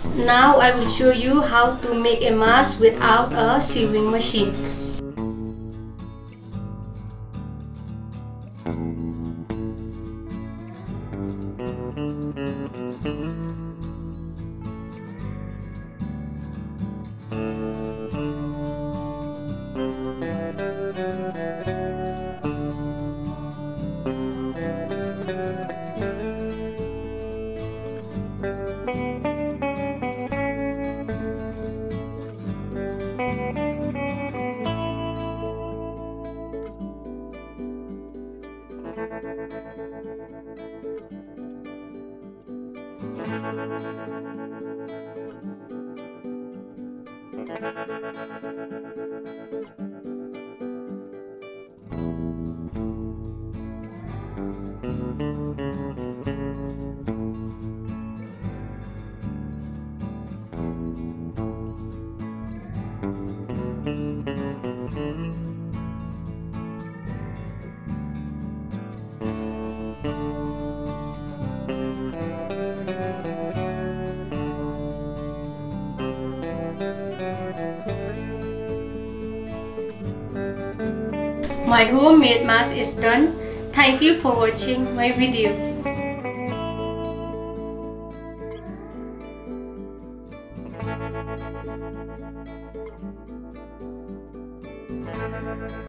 Now I will show you how to make a mask without a sewing machine. My homemade mask is done. Thank you for watching my video.